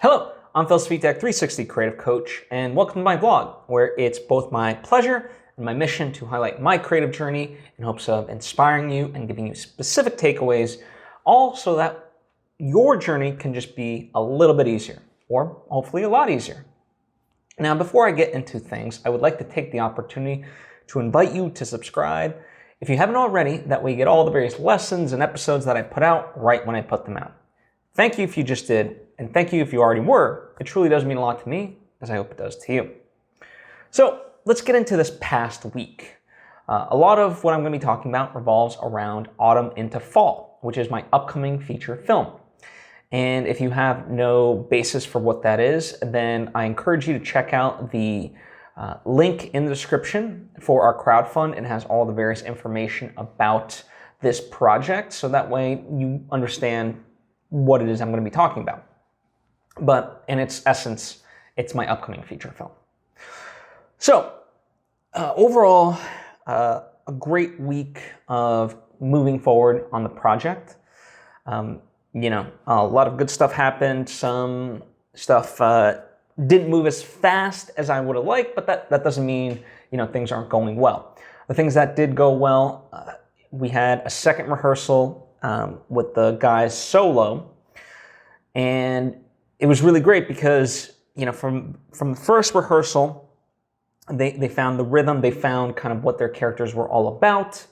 Hello, I'm Svitek, 360 Creative Coach, and welcome to my vlog, where it's both my pleasure and my mission to highlight my creative journey in hopes of inspiring you and giving you specific takeaways, all so that your journey can just be a little bit easier, or hopefully a lot easier. Now, before I get into things, I would like to take the opportunity to invite you to subscribe if you haven't already. That way you get all the various lessons and episodes that I put out right when I put them out. Thank you if you just did, and thank you if you already were. It truly does mean a lot to me, as I hope it does to you. So let's get into this past week. A lot of what I'm going to be talking about revolves around autumn into fall, which is my upcoming feature film. And if you have no basis for what that is, then I encourage you to check out the link in the description for our crowdfund. It has all the various information about this project, so that way you understand what it is I'm going to be talking about. But in its essence, it's my upcoming feature film. So overall, a great week of moving forward on the project. A lot of good stuff happened. Some stuff didn't move as fast as I would have liked, but that doesn't mean things aren't going well. The things that did go well, we had a second rehearsal with the guys solo, and it was really great because from the first rehearsal, they found the rhythm, they found kind of what their characters were all about,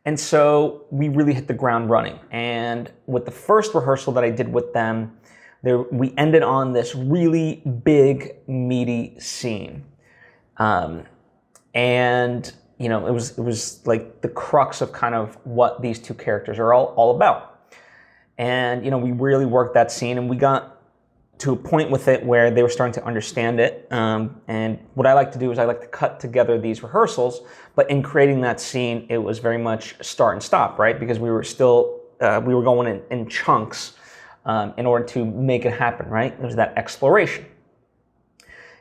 and so we really hit the ground running. And with the first rehearsal that I did with them, we ended on this really big, meaty scene, and it was like the crux of kind of what these two characters are all about. And we really worked that scene, and we got to a point with it where they were starting to understand it. And what I like to do is I like to cut together these rehearsals, but in creating that scene, it was very much start and stop, right? Because we were still we were going in chunks in order to make it happen, right? It was that exploration.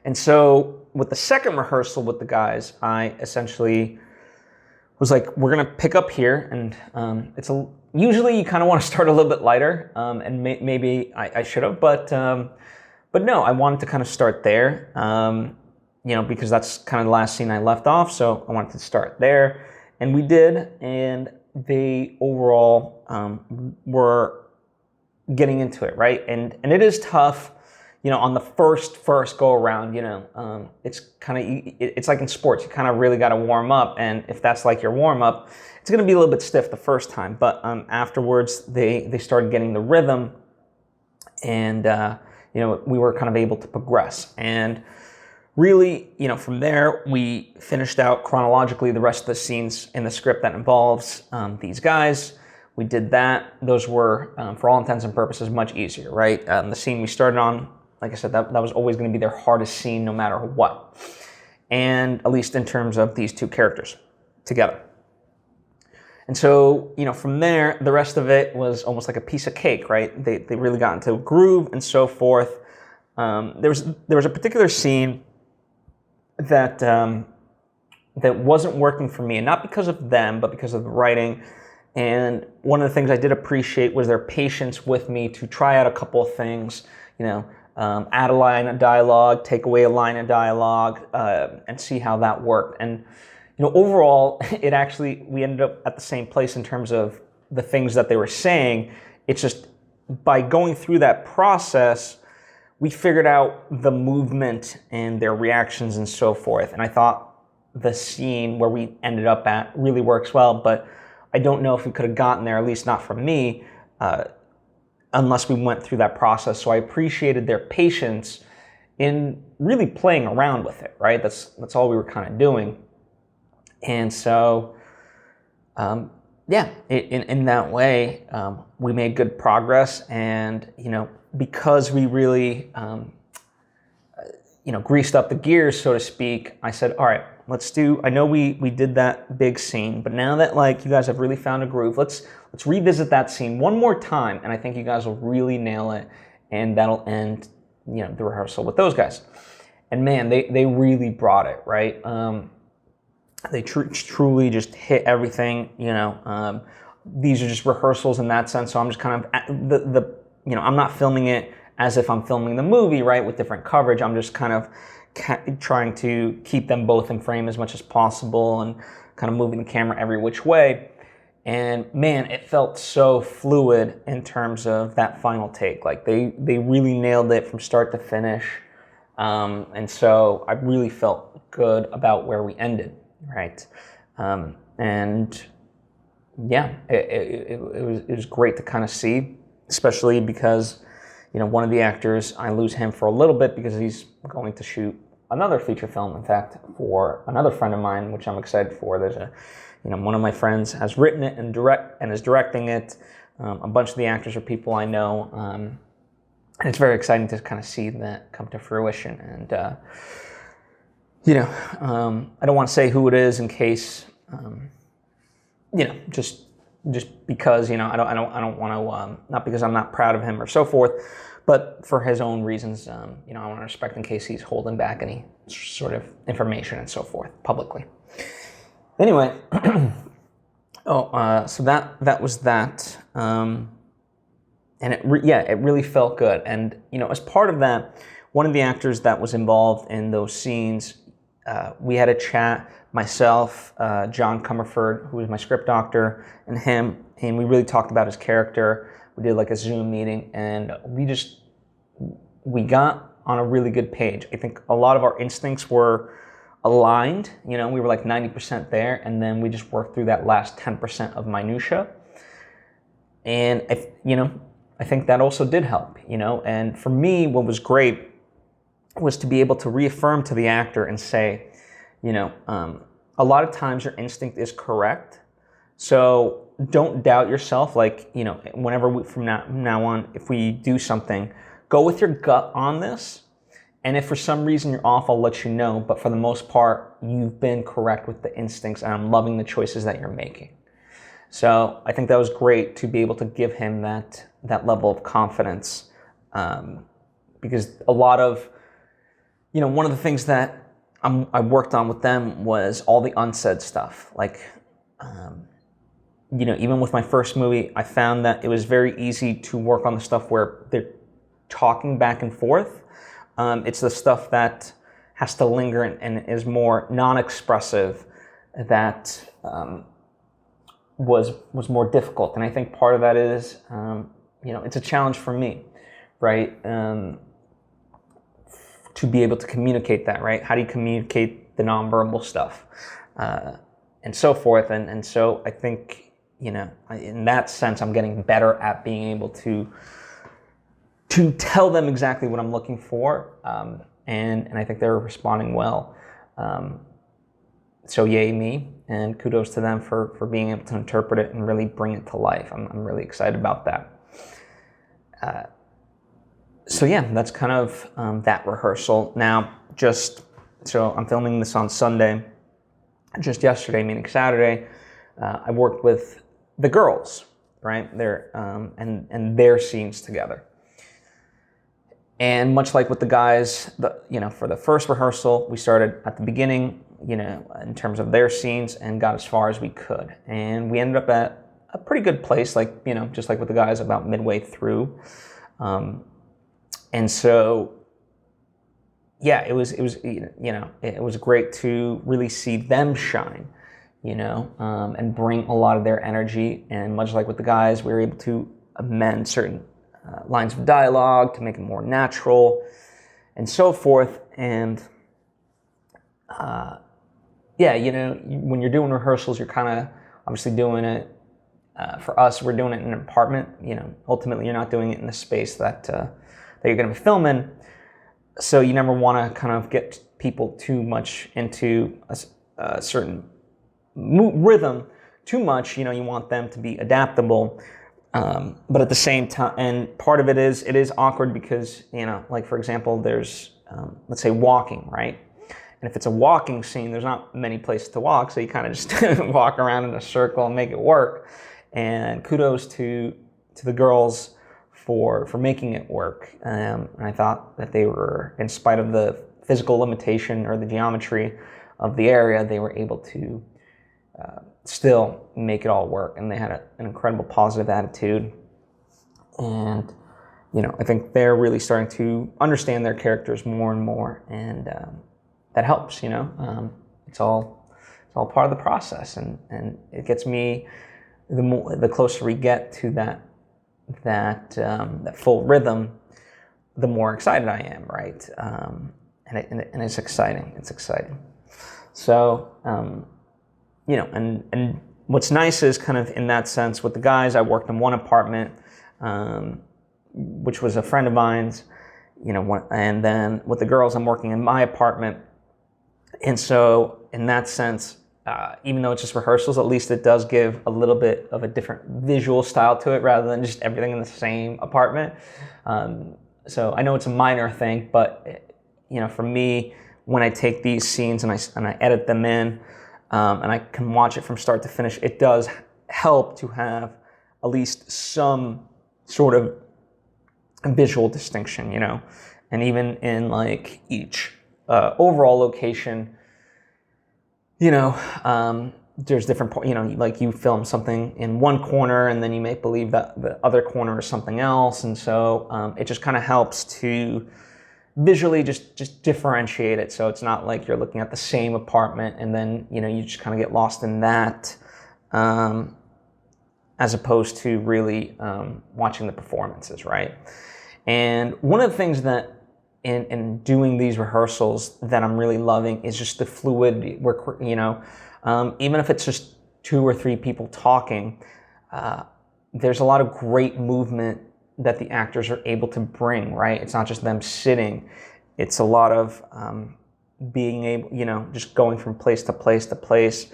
And so with the second rehearsal with the guys, I essentially was like, we're gonna pick up here, and usually you kind of want to start a little bit lighter, and maybe I should have, but no, I wanted to kind of start there, because that's kind of the last scene I left off, so I wanted to start there, and we did, and they overall were getting into it, right? And it is tough, on the first go around, it's kind of, it's like in sports, you kind of really got to warm up. And if that's like your warm up, it's going to be a little bit stiff the first time. But afterwards, they started getting the rhythm, and, we were kind of able to progress. And really, from there, we finished out chronologically the rest of the scenes in the script that involves these guys. We did that. Those were, for all intents and purposes, much easier, right? The scene we started on, like I said, that was always going to be their hardest scene no matter what. And at least in terms of these two characters together. And so, from there, the rest of it was almost like a piece of cake, right? They really got into a groove and so forth. There was a particular scene that wasn't working for me, and not because of them, but because of the writing. And one of the things I did appreciate was their patience with me to try out a couple of things, add a line of dialogue, take away a line of dialogue, and see how that worked. And overall, we ended up at the same place in terms of the things that they were saying. It's just by going through that process, we figured out the movement and their reactions and so forth. And I thought the scene where we ended up at really works well, but I don't know if we could have gotten there, at least not from me, unless we went through that process. So I appreciated their patience in really playing around with it, right? That's all we were kind of doing. And so, in that way, we made good progress. And, because we really, greased up the gears, so to speak, I said, all right, I know we did that big scene, but now that you guys have really found a groove, let's revisit that scene one more time, and I think you guys will really nail it, and that'll end, the rehearsal with those guys. And man, they really brought it, right? They truly just hit everything, These are just rehearsals in that sense, so I'm just kind of I'm not filming it as if I'm filming the movie, right, with different coverage. I'm just kind of trying to keep them both in frame as much as possible and kind of moving the camera every which way. And man, it felt so fluid in terms of that final take. Like they really nailed it from start to finish. And so I really felt good about where we ended, right? And yeah, it was great to kind of see, especially because, you know, one of the actors, I lose him for a little bit because he's going to shoot another feature film, in fact, for another friend of mine, which I'm excited for. There's one of my friends has written it and is directing it. A bunch of the actors are people I know. And it's very exciting to kind of see that come to fruition. And, I don't want to say who it is in case, just because, I don't want to, not because I'm not proud of him or so forth, but for his own reasons, I want to respect in case he's holding back any sort of information and so forth publicly. Anyway, so that was that, and it really felt good. And as part of that, one of the actors that was involved in those scenes, we had a chat. Myself, John Comerford, who was my script doctor, and him, and we really talked about his character. We did like a Zoom meeting, and we got on a really good page. I think a lot of our instincts were aligned. We were like 90% there, and then we just worked through that last 10% of minutia. And I think that also did help. And for me, what was great was to be able to reaffirm to the actor and say, a lot of times your instinct is correct. So don't doubt yourself. Like, whenever from now on, if we do something, go with your gut on this. And if for some reason you're off, I'll let you know. But for the most part, you've been correct with the instincts, and I'm loving the choices that you're making. So I think that was great to be able to give him that level of confidence. Because a lot of, one of the things that I worked on with them was all the unsaid stuff. Like, even with my first movie, I found that it was very easy to work on the stuff where they're talking back and forth. It's the stuff that has to linger and is more non-expressive that was more difficult. And I think part of that is, it's a challenge for me, right? To be able to communicate that, right? How do you communicate the nonverbal stuff and so forth? And so I think, in that sense, I'm getting better at being able to tell them exactly what I'm looking for. And I think they're responding well. So yay me, and kudos to them for being able to interpret it and really bring it to life. I'm really excited about that. So yeah, that's kind of that rehearsal. Now, so I'm filming this on Sunday. Just yesterday, meaning Saturday, I worked with the girls, right? And their scenes together. And much like with the guys, for the first rehearsal, we started at the beginning, in terms of their scenes, and got as far as we could. And we ended up at a pretty good place, like, just like with the guys, about midway through. And so, yeah, it was great to really see them shine, and bring a lot of their energy. And much like with the guys, we were able to amend certain lines of dialogue to make it more natural and so forth. And when you're doing rehearsals, you're kind of obviously doing it. For us, we're doing it in an apartment. Ultimately, you're not doing it in the space that you're going to be filming. So you never want to kind of get people too much into a certain rhythm too much. You want them to be adaptable. But at the same time, and part of it is awkward because, like for example, there's, let's say walking, right? And if it's a walking scene, there's not many places to walk. So you kind of just walk around in a circle and make it work. And kudos to the girls for making it work. And I thought that they were, in spite of the physical limitation or the geometry of the area, they were able to still make it all work. And they had an incredible positive attitude. And I think they're really starting to understand their characters more and more, and that helps. It's all part of the process, and it gets me the closer we get to that full rhythm, the more excited I am, right? And it's exciting. It's exciting. So, and what's nice is kind of in that sense with the guys, I worked in one apartment, which was a friend of mine's, and then with the girls, I'm working in my apartment. And so in that sense, even though it's just rehearsals, at least it does give a little bit of a different visual style to it rather than just everything in the same apartment. So I know it's a minor thing, but for me, when I take these scenes and I edit them in, and I can watch it from start to finish, it does help to have at least some sort of visual distinction, and even in like each overall location, there's different, like you film something in one corner and then you make believe that the other corner is something else. And so it just kind of helps to visually just differentiate it. So it's not like you're looking at the same apartment and then, you just kind of get lost in that, as opposed to really watching the performances, right? And one of the things that in doing these rehearsals that I'm really loving is just the fluidity. Even if it's just 2 or 3 people talking, there's a lot of great movement that the actors are able to bring, right? It's not just them sitting. It's a lot of being able, just going from place to place to place.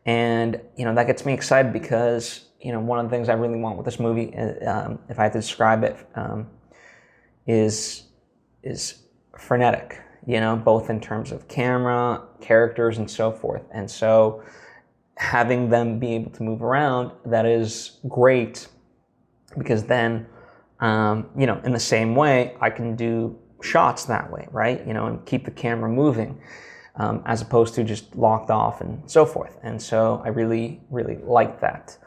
And, that gets me excited because, one of the things I really want with this movie, if I had to describe it, is frenetic, both in terms of camera, characters, and so forth. And so having them be able to move around, that is great, because then, in the same way, I can do shots that way, right? And keep the camera moving, as opposed to just locked off and so forth. And so I really, really like that.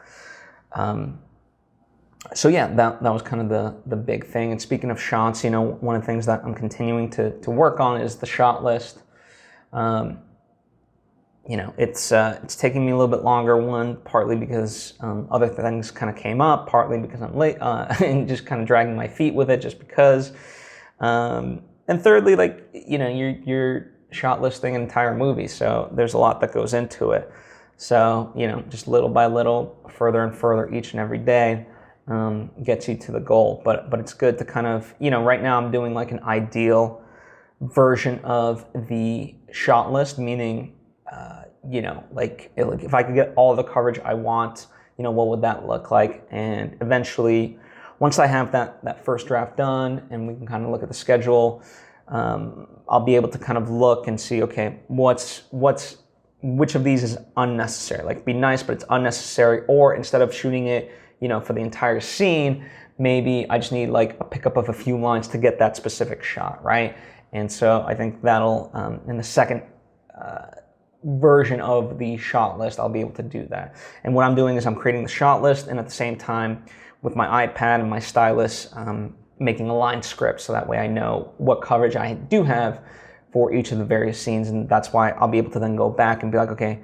So yeah, that was kind of the big thing. And speaking of shots, one of the things that I'm continuing to work on is the shot list. It's taking me a little bit longer, one, partly because other things kind of came up, partly because I'm late, and just kind of dragging my feet with it just because. And thirdly, you're shot listing an entire movie, so there's a lot that goes into it. So, just little by little, further and further each and every day, gets you to the goal. But it's good to kind of, right now I'm doing like an ideal version of the shot list, meaning, like if I could get all the coverage I want, what would that look like? And eventually, once I have that first draft done and we can kind of look at the schedule, I'll be able to kind of look and see, okay, which of these is unnecessary? Like, it'd be nice, but it's unnecessary. Or instead of shooting it, for the entire scene, maybe I just need like a pickup of a few lines to get that specific shot, right? And so I think that'll, in the second version of the shot list, I'll be able to do that. And what I'm doing is I'm creating the shot list, and at the same time, with my iPad and my stylus, making a line script, so that way I know what coverage I do have for each of the various scenes. And that's why I'll be able to then go back and be like, okay,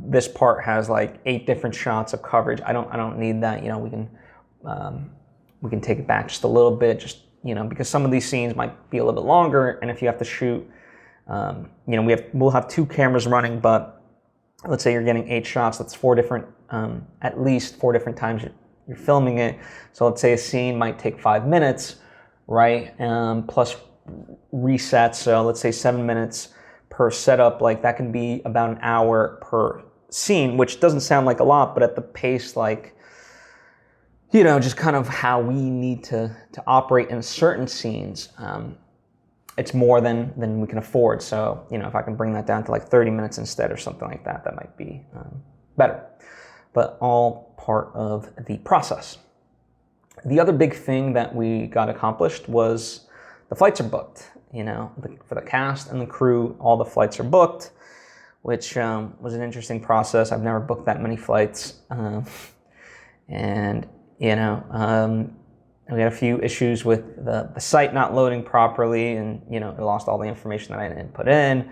this part has like 8 different shots of coverage. I don't need that. We can take it back just a little bit, just because some of these scenes might be a little bit longer, and if you have to shoot, we'll have 2 cameras running, but let's say you're getting 8 shots. That's 4 different, at least 4 different times you're filming it. So let's say a scene might take 5 minutes, right? Plus resets. So let's say 7 minutes per setup. Like, that can be about an hour per scene, which doesn't sound like a lot, but at the pace, like, just kind of how we need to operate in certain scenes, it's more than we can afford. So, if I can bring that down to like 30 minutes instead or something like that, that might be better. But all part of the process. The other big thing that we got accomplished was the flights are booked. For the cast and the crew, all the flights are booked, which was an interesting process. I've never booked that many flights. And, we had a few issues with the site not loading properly, and it lost all the information that I didn't put in,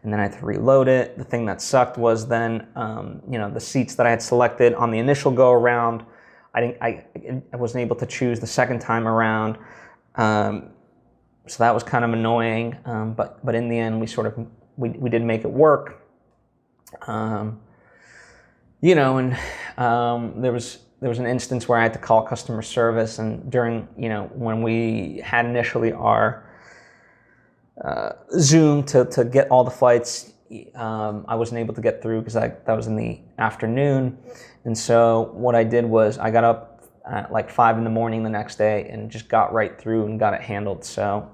and then I had to reload it. The thing that sucked was then, the seats that I had selected on the initial go around, I wasn't able to choose the second time around, so that was kind of annoying. But in the end, we did make it work. There was an instance where I had to call customer service, and during, when we had initially our Zoom to get all the flights, I wasn't able to get through because that was in the afternoon. And so what I did was I got up at like 5 in the morning the next day and just got right through and got it handled. So,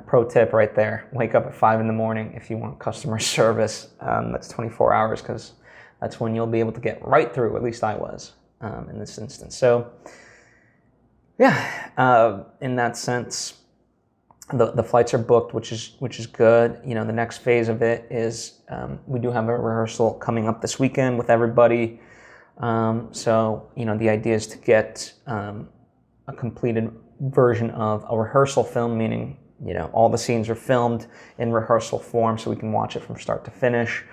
pro tip right there, wake up at 5 in the morning if you want customer service. That's 24 hours, because that's when you'll be able to get right through. At least I was in this instance. So, in that sense, the flights are booked, which is good. The next phase of it is we do have a rehearsal coming up this weekend with everybody. So the idea is to get a completed version of a rehearsal film, meaning all the scenes are filmed in rehearsal form, so we can watch it from start to finish.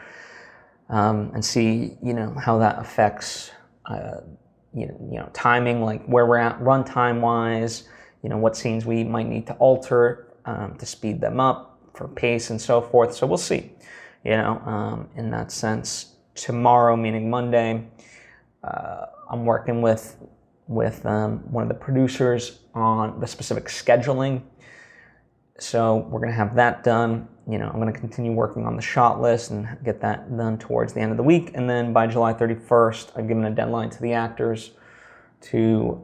And see, how that affects, timing, like where we're at runtime wise, what scenes we might need to alter to speed them up for pace and so forth. So we'll see, in that sense. Tomorrow, meaning Monday, I'm working with one of the producers on the specific scheduling. So we're going to have that done. I'm going to continue working on the shot list and get that done towards the end of the week. And then by July 31st, I've given a deadline to the actors to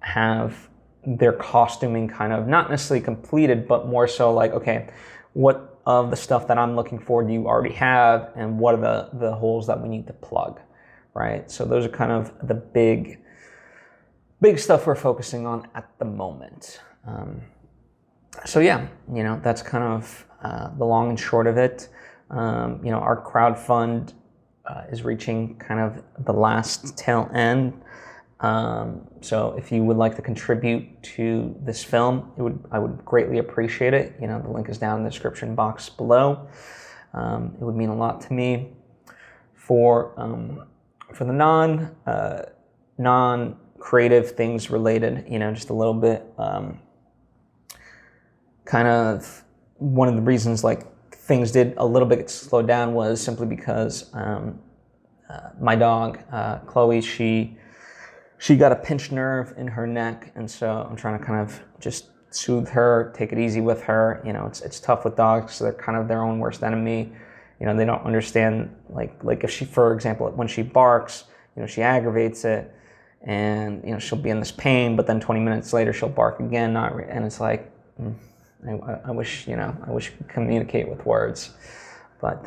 have their costuming kind of not necessarily completed, but more so like, okay, what of the stuff that I'm looking for do you already have, and what are the holes that we need to plug, right? So those are kind of the big stuff we're focusing on at the moment. So that's kind of the long and short of it. Our crowdfund is reaching kind of the last tail end. So if you would like to contribute to this film, I would greatly appreciate it. The link is down in the description box below. It would mean a lot to me. For the non-creative things related, just a little bit. Kind of one of the reasons like things did a little bit slow down was simply because my dog Chloe, she got a pinched nerve in her neck, and so I'm trying to kind of just soothe her, take it easy with her. It's tough with dogs, so they're kind of their own worst enemy. They don't understand, like if she, for example, when she barks, she aggravates it, and she'll be in this pain, but then 20 minutes later she'll bark again, and it's like, I wish we could communicate with words, but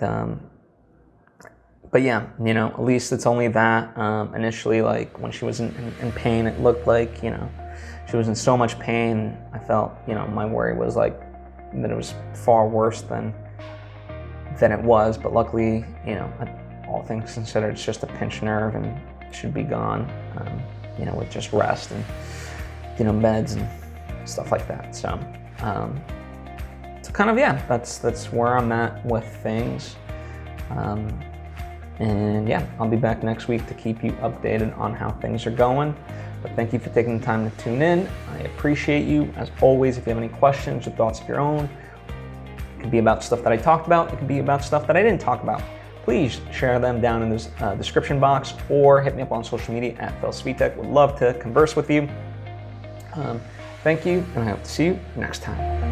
yeah, at least it's only that. Initially, like when she was in pain, it looked like she was in so much pain. I felt my worry was like that it was far worse than it was, but luckily all things considered, it's just a pinched nerve and it should be gone. With just rest and meds and stuff like that. So. So kind of, that's where I'm at with things. And I'll be back next week to keep you updated on how things are going. But thank you for taking the time to tune in. I appreciate you. As always, if you have any questions or thoughts of your own, it could be about stuff that I talked about. It could be about stuff that I didn't talk about. Please share them down in the description box, or hit me up on social media at Svitek. Would love to converse with you. Thank you, and I hope to see you next time.